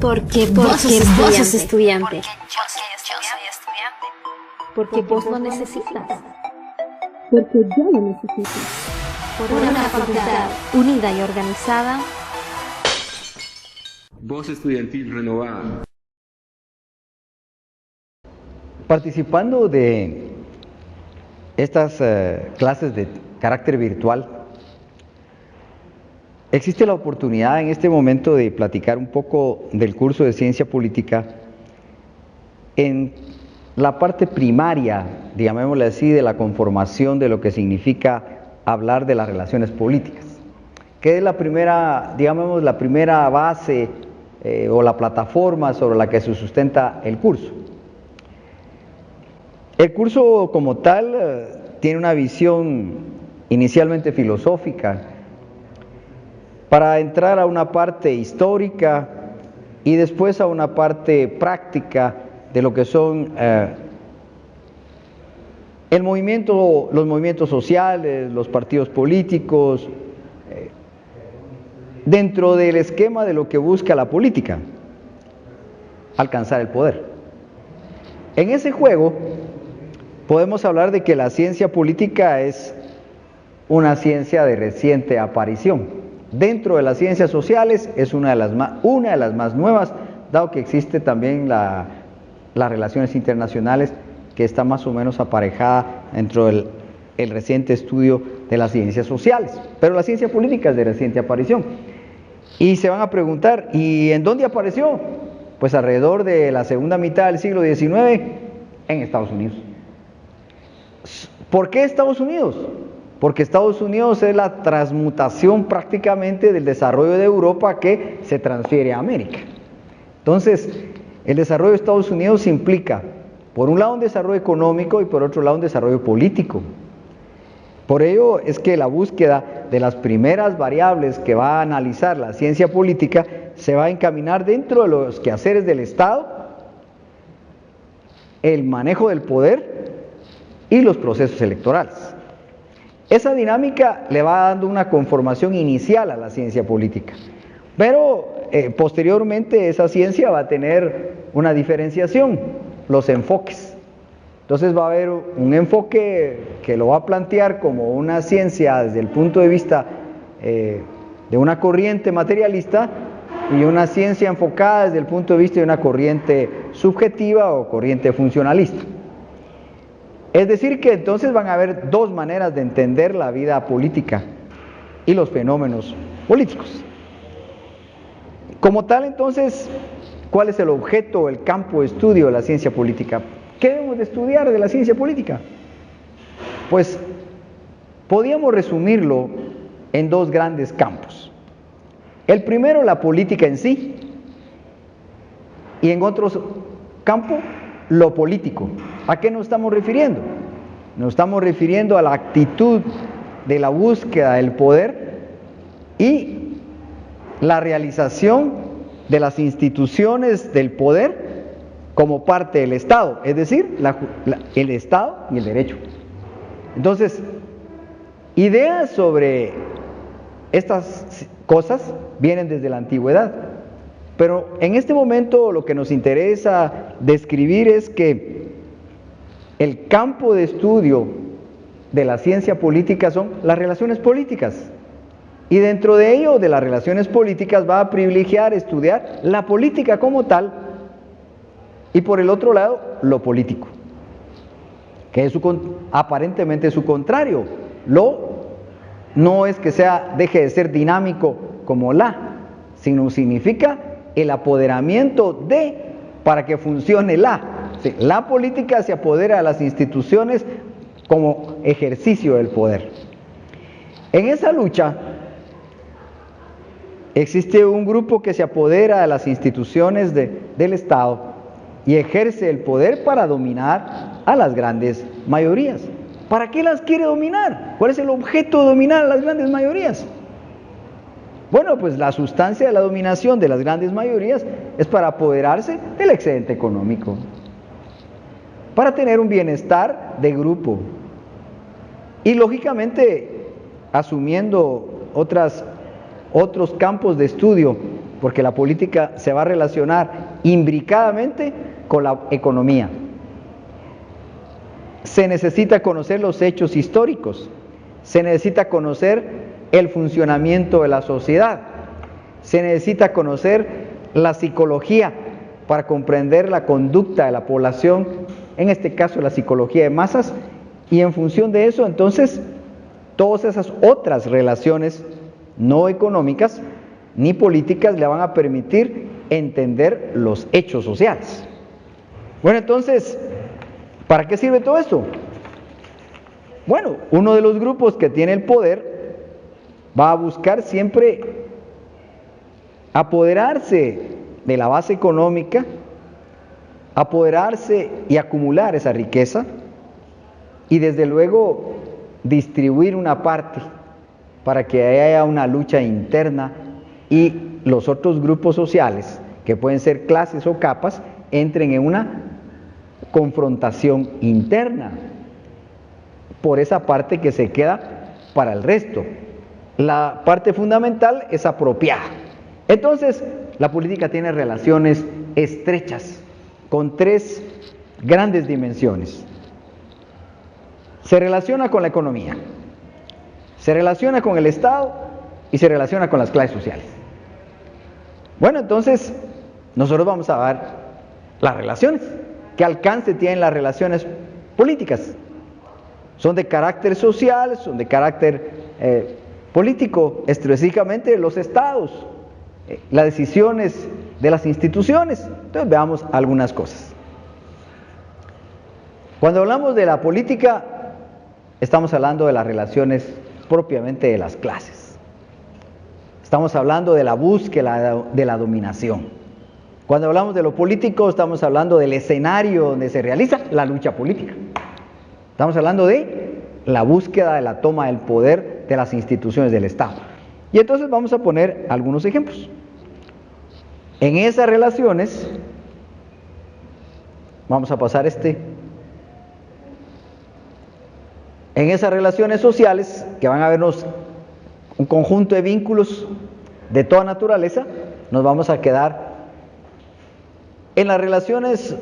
Porque vos sos estudiante. Porque vos lo necesitas. Porque yo lo necesito. Por una facultad unida y organizada. Voz estudiantil renovada. Participando de estas clases de carácter virtual, existe la oportunidad en este momento de platicar un poco del curso de Ciencia Política en la parte primaria, llamémosle así, de la conformación de lo que significa hablar de las relaciones políticas, que es la primera, digamos, la primera base o la plataforma sobre la que se sustenta el curso. El curso como tal tiene una visión inicialmente filosófica para entrar a una parte histórica y después a una parte práctica de lo que son los movimientos sociales, los partidos políticos, dentro del esquema de lo que busca la política, alcanzar el poder. En ese juego podemos hablar de que la ciencia política es una ciencia de reciente aparición. Dentro de las ciencias sociales es una de las más nuevas, dado que existe también las relaciones internacionales, que está más o menos aparejada dentro del reciente estudio de las ciencias sociales. Pero la ciencia política es de reciente aparición. Y se van a preguntar, ¿y en dónde apareció? Pues alrededor de la segunda mitad del siglo XIX en Estados Unidos. ¿Por qué Estados Unidos? Porque Estados Unidos es la transmutación prácticamente del desarrollo de Europa que se transfiere a América. Entonces, el desarrollo de Estados Unidos implica, por un lado, un desarrollo económico y por otro lado, un desarrollo político. Por ello es que la búsqueda de las primeras variables que va a analizar la ciencia política se va a encaminar dentro de los quehaceres del Estado, el manejo del poder y los procesos electorales. Esa dinámica le va dando una conformación inicial a la ciencia política, pero posteriormente esa ciencia va a tener una diferenciación, los enfoques. Entonces va a haber un enfoque que lo va a plantear como una ciencia desde el punto de vista de una corriente materialista y una ciencia enfocada desde el punto de vista de una corriente subjetiva o corriente funcionalista. Es decir que entonces van a haber dos maneras de entender la vida política y los fenómenos políticos. Como tal, entonces, ¿cuál es el objeto o el campo de estudio de la ciencia política? ¿Qué debemos de estudiar de la ciencia política? Pues podríamos resumirlo en dos grandes campos. El primero, la política en sí, y en otro campo, lo político. ¿A qué nos estamos refiriendo? Nos estamos refiriendo a la actitud de la búsqueda del poder y la realización de las instituciones del poder como parte del Estado, es decir, el Estado y el derecho. Entonces, ideas sobre estas cosas vienen desde la antigüedad, pero en este momento lo que nos interesa describir es que el campo de estudio de la ciencia política son las relaciones políticas. Y dentro de ello, de las relaciones políticas, va a privilegiar estudiar la política como tal y por el otro lado, lo político, que es aparentemente su contrario. No es que deje de ser dinámico como sino significa el apoderamiento para que funcione Sí, la política se apodera de las instituciones como ejercicio del poder. En esa lucha existe un grupo que se apodera de las instituciones del Estado y ejerce el poder para dominar a las grandes mayorías. ¿Para qué las quiere dominar? ¿Cuál es el objeto de dominar a las grandes mayorías? Bueno, pues la sustancia de la dominación de las grandes mayorías es para apoderarse del excedente económico, para tener un bienestar de grupo y lógicamente asumiendo otros campos de estudio porque la política se va a relacionar imbricadamente con la economía. Se necesita conocer los hechos históricos, se necesita conocer el funcionamiento de la sociedad, se necesita conocer la psicología para comprender la conducta de la población, en este caso la psicología de masas, y en función de eso, entonces, todas esas otras relaciones no económicas ni políticas le van a permitir entender los hechos sociales. Bueno, entonces, ¿para qué sirve todo esto? Bueno, uno de los grupos que tiene el poder va a buscar siempre apoderarse de la base económica, apoderarse y acumular esa riqueza, y desde luego distribuir una parte para que haya una lucha interna y los otros grupos sociales, que pueden ser clases o capas, entren en una confrontación interna por esa parte que se queda para el resto. La parte fundamental es apropiada. Entonces, la política tiene relaciones estrechas con tres grandes dimensiones. Se relaciona con la economía, se relaciona con el Estado y se relaciona con las clases sociales. Bueno, entonces, nosotros vamos a ver las relaciones. ¿Qué alcance tienen las relaciones políticas? Son de carácter social, son de carácter político, específicamente los estados, las decisiones de las instituciones. Entonces veamos algunas cosas. Cuando hablamos de la política, estamos hablando de las relaciones propiamente de las clases. Estamos hablando de la búsqueda de la dominación. Cuando hablamos de lo político, estamos hablando del escenario donde se realiza la lucha política. Estamos hablando de la búsqueda de la toma del poder de las instituciones del Estado. Y entonces vamos a poner algunos ejemplos. En esas relaciones, vamos a pasar en esas relaciones sociales, que van a vernos un conjunto de vínculos de toda naturaleza, nos vamos a quedar en las relaciones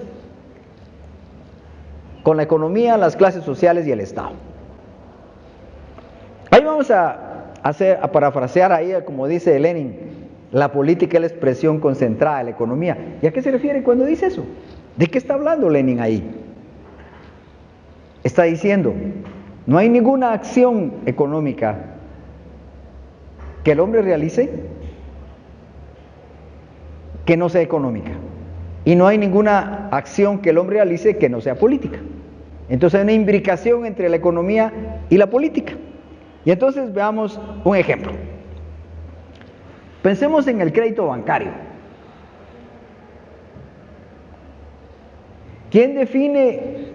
con la economía, las clases sociales y el Estado. Ahí vamos a parafrasear ahí, como dice Lenin, la política es la expresión concentrada de la economía. ¿Y a qué se refiere cuando dice eso? ¿De qué está hablando Lenin ahí? Está diciendo, no hay ninguna acción económica que el hombre realice que no sea económica. Y no hay ninguna acción que el hombre realice que no sea política. Entonces hay una imbricación entre la economía y la política. Y entonces veamos un ejemplo. Pensemos en el crédito bancario. ¿Quién define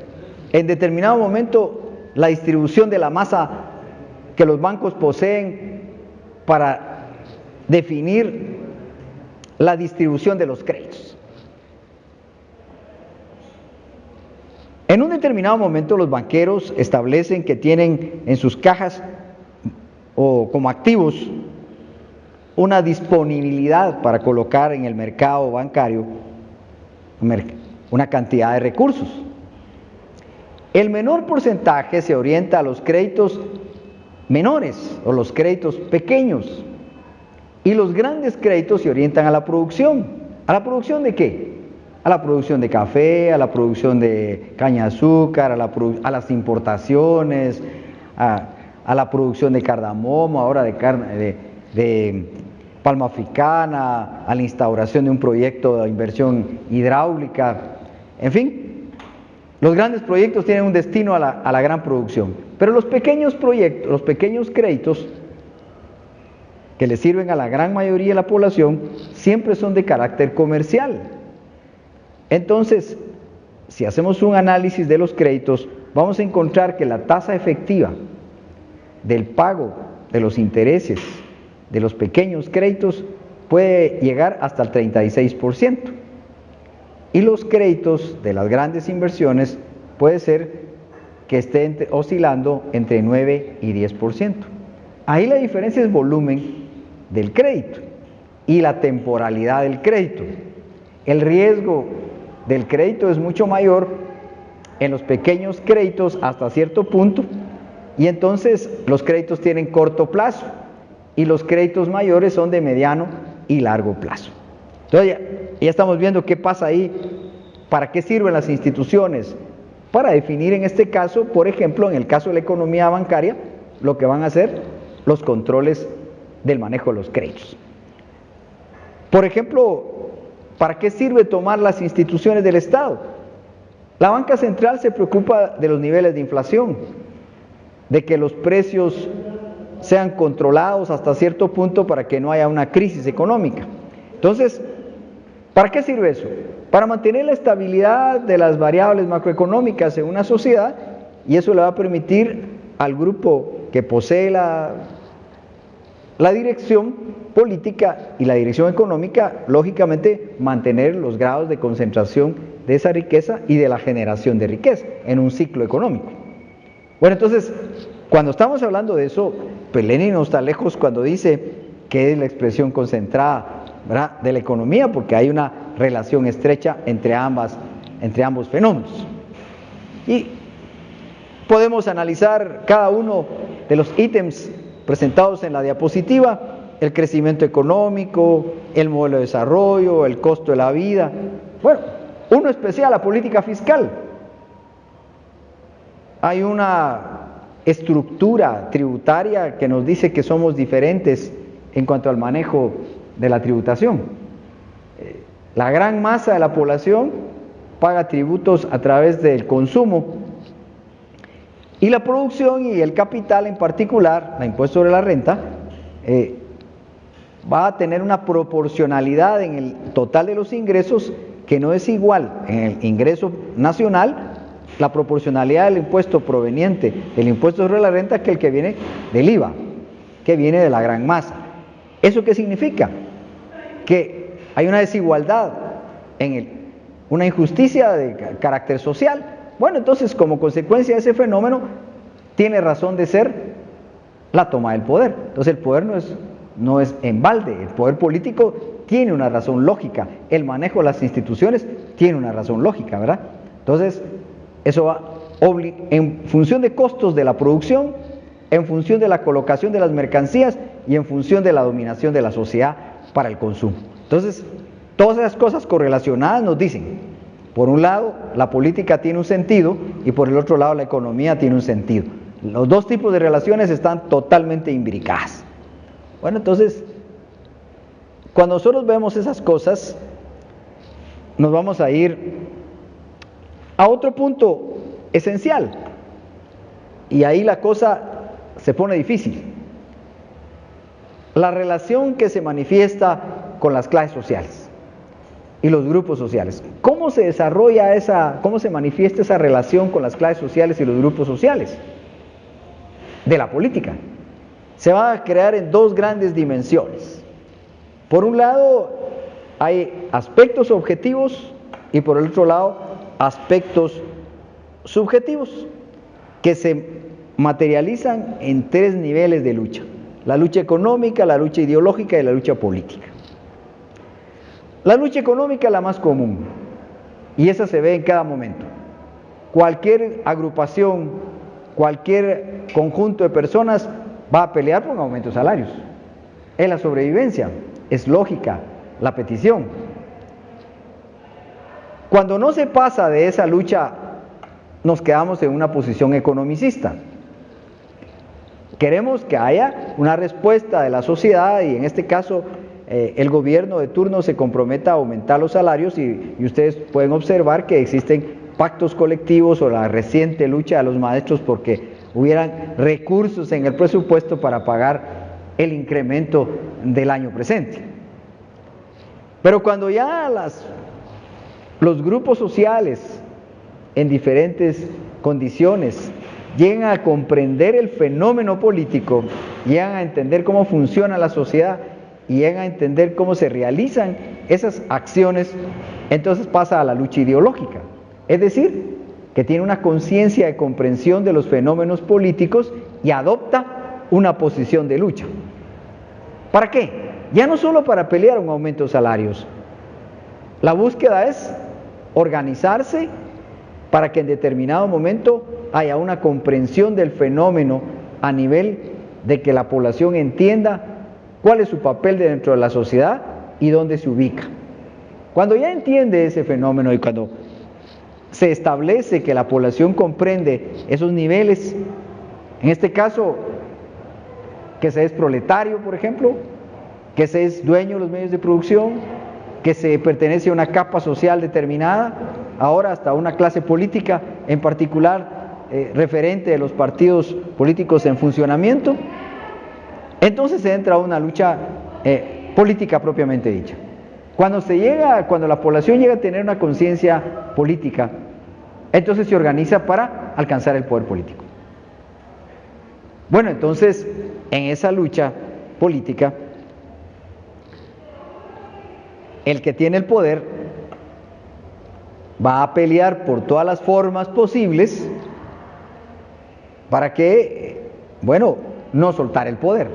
en determinado momento la distribución de la masa que los bancos poseen para definir la distribución de los créditos? En un determinado momento los banqueros establecen que tienen en sus cajas o como activos una disponibilidad para colocar en el mercado bancario una cantidad de recursos. El menor porcentaje se orienta a los créditos menores o los créditos pequeños, y los grandes créditos se orientan a la producción. ¿A la producción de qué? A la producción de café, a la producción de caña de azúcar, a las importaciones, a la producción de cardamomo, ahora de palma africana, a la instauración de un proyecto de inversión hidráulica. En fin, los grandes proyectos tienen un destino a la gran producción, pero los pequeños proyectos, los pequeños créditos que le sirven a la gran mayoría de la población, siempre son de carácter comercial. Entonces, si hacemos un análisis de los créditos, vamos a encontrar que la tasa efectiva del pago de los intereses de los pequeños créditos puede llegar hasta el 36%. Y los créditos de las grandes inversiones puede ser que estén oscilando entre 9 y 10%. Ahí la diferencia es volumen del crédito. y la temporalidad del crédito. El riesgo del crédito es mucho mayor en los pequeños créditos hasta cierto punto, y entonces los créditos tienen corto plazo y los créditos mayores son de mediano y largo plazo. Entonces ya estamos viendo qué pasa ahí, para qué sirven las instituciones, para definir en este caso, por ejemplo, en el caso de la economía bancaria, lo que van a hacer los controles del manejo de los créditos. Por ejemplo, ¿para qué sirve tomar las instituciones del Estado? La banca central se preocupa de los niveles de inflación, de que los precios sean controlados hasta cierto punto para que no haya una crisis económica. Entonces, ¿para qué sirve eso? Para mantener la estabilidad de las variables macroeconómicas en una sociedad, y eso le va a permitir al grupo que posee la dirección política y la dirección económica, lógicamente, mantener los grados de concentración de esa riqueza y de la generación de riqueza en un ciclo económico. Bueno, entonces, cuando estamos hablando de eso, pues Lenin no está lejos cuando dice que es la expresión concentrada, ¿verdad?, de la economía, porque hay una relación estrecha entre ambos fenómenos. Y podemos analizar cada uno de los ítems presentados en la diapositiva: el crecimiento económico, el modelo de desarrollo, el costo de la vida. Bueno, uno especial, la política fiscal. Hay una estructura tributaria que nos dice que somos diferentes en cuanto al manejo de la tributación. La gran masa de la población paga tributos a través del consumo, y la producción y el capital en particular, el impuesto sobre la renta, va a tener una proporcionalidad en el total de los ingresos que no es igual en el ingreso nacional, la proporcionalidad del impuesto proveniente del impuesto sobre la renta, que el que viene del IVA, que viene de la gran masa. ¿Eso qué significa? Que hay una desigualdad, una injusticia de carácter social. Bueno, entonces, como consecuencia de ese fenómeno, tiene razón de ser la toma del poder. Entonces, el poder no es en balde, el poder político tiene una razón lógica, el manejo de las instituciones tiene una razón lógica, ¿verdad? Entonces, eso va en función de costos de la producción, en función de la colocación de las mercancías y en función de la dominación de la sociedad para el consumo. Entonces, todas esas cosas correlacionadas nos dicen, por un lado, la política tiene un sentido, y por el otro lado, la economía tiene un sentido. Los dos tipos de relaciones están totalmente imbricadas. Bueno, entonces, cuando nosotros vemos esas cosas, nos vamos a ir a otro punto esencial, y ahí la cosa se pone difícil: la relación que se manifiesta con las clases sociales y los grupos sociales. ¿Cómo se desarrolla cómo se manifiesta esa relación con las clases sociales y los grupos sociales de la política? Se va a crear en dos grandes dimensiones. Por un lado, hay aspectos objetivos, y por el otro lado, aspectos subjetivos, que se materializan en tres niveles de lucha: la lucha económica, la lucha ideológica y la lucha política. La lucha económica es la más común, y esa se ve en cada momento. Cualquier agrupación, cualquier conjunto de personas va a pelear por un aumento de salarios. Es la sobrevivencia, es lógica la petición. Cuando no se pasa de esa lucha, nos quedamos en una posición economicista. Queremos que haya una respuesta de la sociedad, y en este caso el gobierno de turno se comprometa a aumentar los salarios, y ustedes pueden observar que existen pactos colectivos, o la reciente lucha de los maestros porque hubieran recursos en el presupuesto para pagar el incremento del año presente. Pero cuando ya los grupos sociales en diferentes condiciones llegan a comprender el fenómeno político, llegan a entender cómo funciona la sociedad y llegan a entender cómo se realizan esas acciones, entonces pasa a la lucha ideológica. Es decir, que tiene una conciencia de comprensión de los fenómenos políticos y adopta una posición de lucha. ¿Para qué? ya no solo para pelear un aumento de salarios. La búsqueda es organizarse para que en determinado momento haya una comprensión del fenómeno a nivel de que la población entienda cuál es su papel dentro de la sociedad y dónde se ubica. Cuando ya entiende ese fenómeno y cuando se establece que la población comprende esos niveles, en este caso, que se es proletario, por ejemplo, que se es dueño de los medios de producción, que se pertenece a una capa social determinada, ahora hasta una clase política en particular, referente de los partidos políticos en funcionamiento, entonces se entra a una lucha política propiamente dicha. Cuando la población llega a tener una conciencia política, entonces se organiza para alcanzar el poder político. Bueno, entonces, en esa lucha política, el que tiene el poder va a pelear por todas las formas posibles para que, bueno, no soltar el poder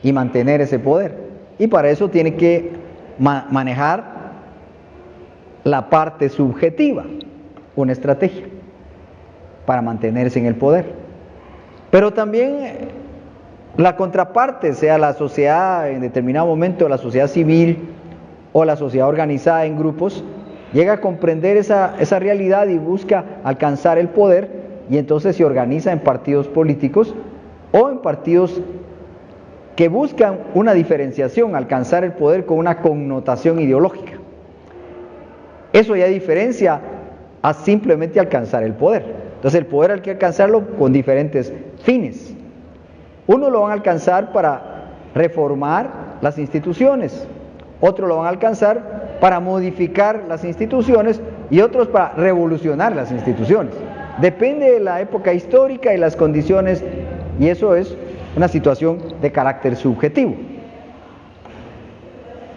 y mantener ese poder. Y para eso tiene que manejar la parte subjetiva, una estrategia para mantenerse en el poder. Pero también la contraparte, sea la sociedad en determinado momento, la sociedad civil o la sociedad organizada en grupos, llega a comprender esa realidad y busca alcanzar el poder, y entonces se organiza en partidos políticos o en partidos que buscan una diferenciación, alcanzar el poder con una connotación ideológica. Eso ya diferencia a simplemente alcanzar el poder. Entonces el poder hay que alcanzarlo con diferentes fines. Uno lo van a alcanzar para reformar las instituciones, otros lo van a alcanzar para modificar las instituciones y otros para revolucionar las instituciones. Depende de la época histórica y las condiciones, y eso es una situación de carácter subjetivo.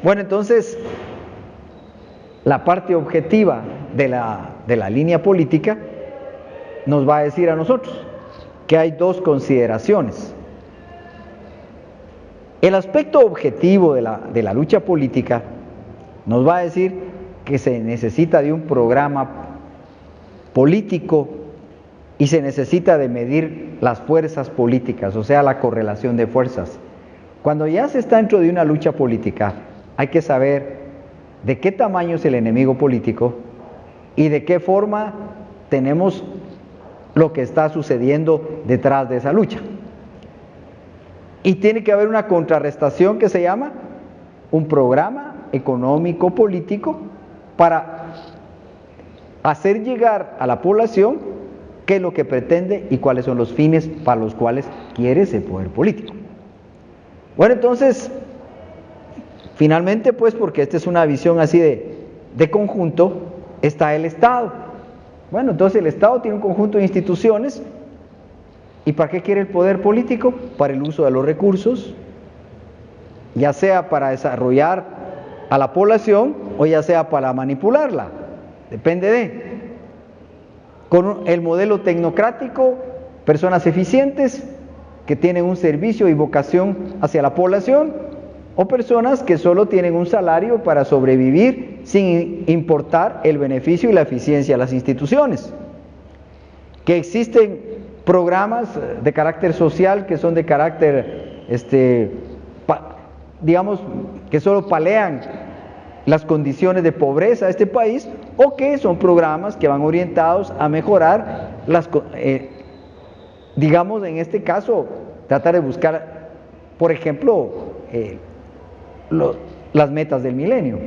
Bueno, entonces, la parte objetiva de la línea política nos va a decir a nosotros que hay dos consideraciones. El aspecto objetivo de la lucha política nos va a decir que se necesita de un programa político y se necesita de medir las fuerzas políticas, o sea, la correlación de fuerzas. Cuando ya se está dentro de una lucha política, hay que saber de qué tamaño es el enemigo político y de qué forma tenemos lo que está sucediendo detrás de esa lucha. Y tiene que haber una contrarrestación que se llama un programa económico político para hacer llegar a la población qué es lo que pretende y cuáles son los fines para los cuales quiere ese poder político. Bueno, entonces, finalmente, pues, porque esta es una visión así de conjunto, está el Estado. Bueno, entonces el Estado tiene un conjunto de instituciones. ¿Y para qué quiere el poder político? Para el uso de los recursos, ya sea para desarrollar a la población o ya sea para manipularla, depende de. Con el modelo tecnocrático, personas eficientes que tienen un servicio y vocación hacia la población, o personas que solo tienen un salario para sobrevivir sin importar el beneficio y la eficiencia de las instituciones. Que existen programas de carácter social que son de carácter, digamos, que solo palean las condiciones de pobreza de este país, o que son programas que van orientados a mejorar digamos, en este caso, tratar de buscar, por ejemplo, las metas del milenio.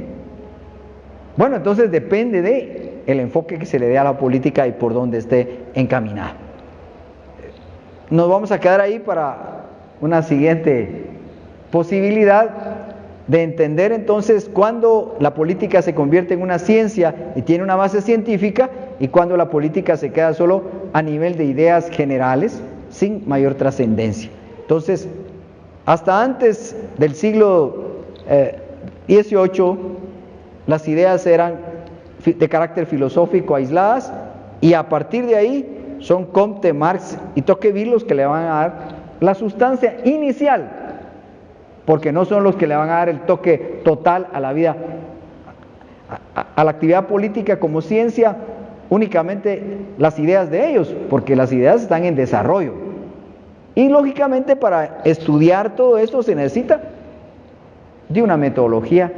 Bueno, entonces depende de el enfoque que se le dé a la política y por dónde esté encaminada. Nos vamos a quedar ahí para una siguiente posibilidad de entender entonces cuándo la política se convierte en una ciencia y tiene una base científica y cuándo la política se queda solo a nivel de ideas generales sin mayor trascendencia. Entonces, hasta antes del siglo XVIII, las ideas eran de carácter filosófico aisladas, y a partir de ahí son Comte, Marx y Tocqueville los que le van a dar la sustancia inicial porque no son los que le van a dar el toque total a la vida, a la actividad política como ciencia, únicamente las ideas de ellos, porque las ideas están en desarrollo. Y lógicamente para estudiar todo esto se necesita de una metodología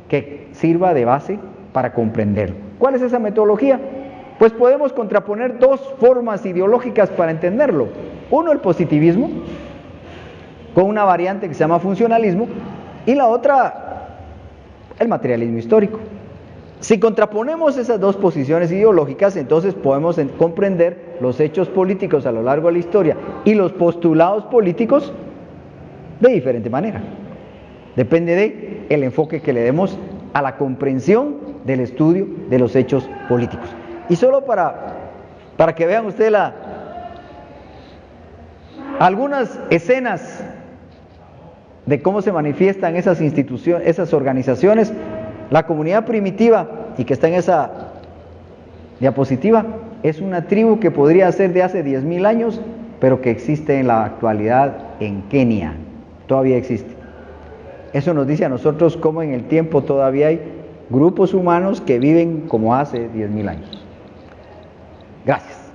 que sirva de base para comprenderlo. ¿Cuál es esa metodología? Pues podemos contraponer dos formas ideológicas para entenderlo. Uno, el positivismo, con una variante que se llama funcionalismo, y la otra, el materialismo histórico. Si contraponemos esas dos posiciones ideológicas, entonces podemos comprender los hechos políticos a lo largo de la historia y los postulados políticos de diferente manera. Depende del enfoque que le demos a la comprensión del estudio de los hechos políticos. Y solo para que vean ustedes algunas escenas de cómo se manifiestan esas instituciones, esas organizaciones, la comunidad primitiva, y que está en esa diapositiva, es una tribu que podría ser de hace 10.000 años, pero que existe en la actualidad en Kenia, todavía existe. Eso nos dice a nosotros cómo en el tiempo todavía hay grupos humanos que viven como hace 10.000 años. Gracias.